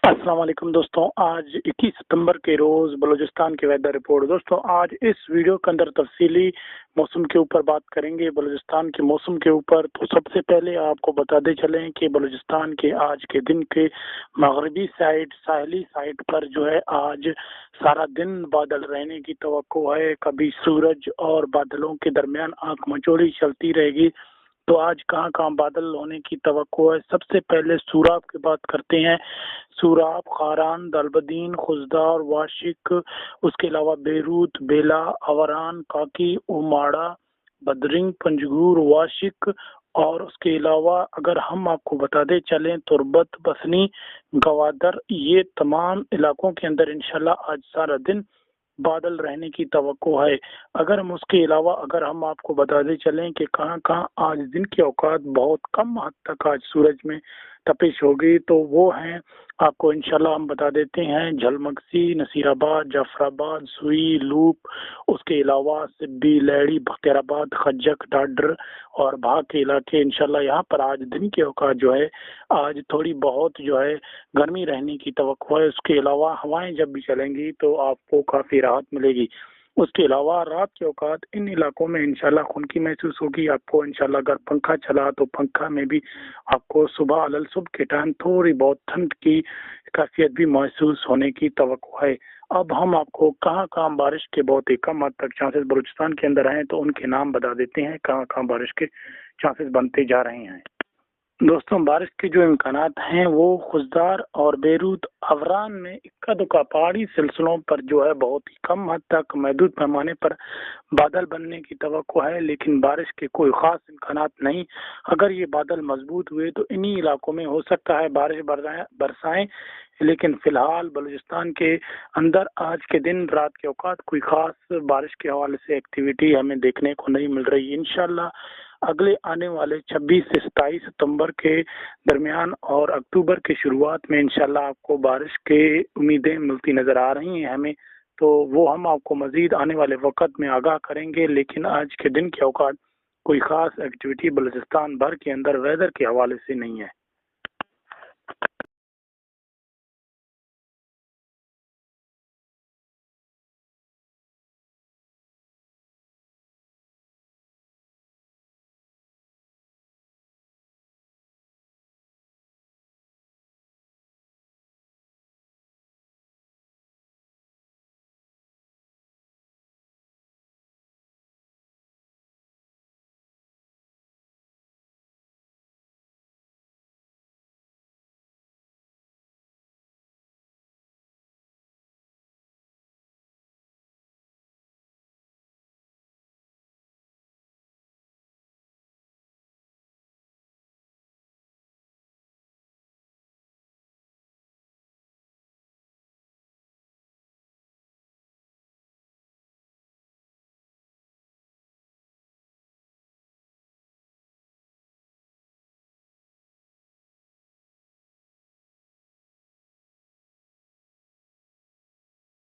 अस्सलाम वालेकुम दोस्तों। आज 21 सितंबर के रोज़ बलूचिस्तान की वेदर रिपोर्ट। दोस्तों आज इस वीडियो के अंदर तफसीली मौसम के ऊपर बात करेंगे, बलूचिस्तान के मौसम के ऊपर। तो सबसे पहले आपको बताते चलें कि बलूचिस्तान के आज के दिन के मगरबी साइड, साहली साइड पर जो है आज सारा दिन बादल रहने की तवक्को है। कभी सूरज और बादलों के दरमियान आंख मचोड़ी चलती रहेगी। तो आज कहाँ कहाँ बादल होने की तवक्को है। सबसे पहले सूराब की बात करते हैं। सूराब, खारान, दलबदीन, खुजदार, वाशिक, उसके अलावा बेरूत, बेला, अवरान, काकी, उमाड़ा, बदरिंग, पंजगूर, वाशिक, और उसके अलावा अगर हम आपको बताते चलें तुरबत, बसनी, गवादर, ये तमाम इलाकों के अंदर इंशाल्लाह आज सारा दिन बादल रहने की तवक्को है। अगर हम उसके अलावा अगर हम आपको बताते चलें कि कहाँ कहाँ आज दिन के औकात बहुत कम हद तक आज सूरज में तपिश होगी, तो वो हैं आपको इंशाल्लाह हम बता देते हैं झलमगसी, नसीराबाद, जाफराबाद, सुई, लूप, उसके अलावा सिब्बी, लहड़ी, बख्तियाराबाद, खज्जक, डाडर और भाग के इलाके। इंशाल्लाह यहाँ पर आज दिन के औकात जो है आज थोड़ी बहुत जो है गर्मी रहने की तवक्को है। उसके अलावा हवाएं जब भी चलेंगी तो आपको काफ़ी राहत मिलेगी। उसके अलावा रात के औकात इन इलाकों में इंशाल्लाह खुनकी महसूस होगी आपको। इंशाल्लाह अगर पंखा चला तो पंखा में भी आपको सुबह अलल सुबह के टाइम थोड़ी बहुत ठंड की कैफियत भी महसूस होने की तवक्को है। अब हम आपको कहाँ कहाँ बारिश के बहुत ही कम हद तक चांसेस बलूचिस्तान के अंदर हैं, तो उनके नाम बता देते हैं कहाँ कहाँ बारिश के चांसेस बनते जा रहे हैं। दोस्तों बारिश के जो इम्कानात हैं वो खुजदार और बेरूत, अवरान में इक्का दुक्का पहाड़ी सिलसिलों पर जो है बहुत ही कम हद तक महदूद पैमाने पर बादल बनने की तवक्को है, लेकिन बारिश के कोई ख़ास इम्कानात नहीं। अगर ये बादल मजबूत हुए तो इन्हीं इलाकों में हो सकता है बारिश बरसाएं, लेकिन फ़िलहाल बलूचिस्तान के अंदर आज के दिन रात के औकात कोई ख़ास बारिश के हवाले से एक्टिविटी हमें देखने को नहीं मिल रही। इंशाल्लाह अगले आने वाले 26 से 27 सितंबर के दरमियान और अक्टूबर के शुरुआत में इंशाल्लाह आपको बारिश के उम्मीदें मिलती नज़र आ रही हैं हमें। तो वो हम आपको मज़ीद आने वाले वक्त में आगाह करेंगे, लेकिन आज के दिन के औकात कोई ख़ास एक्टिविटी बलूचिस्तान भर के अंदर वेदर के हवाले से नहीं है।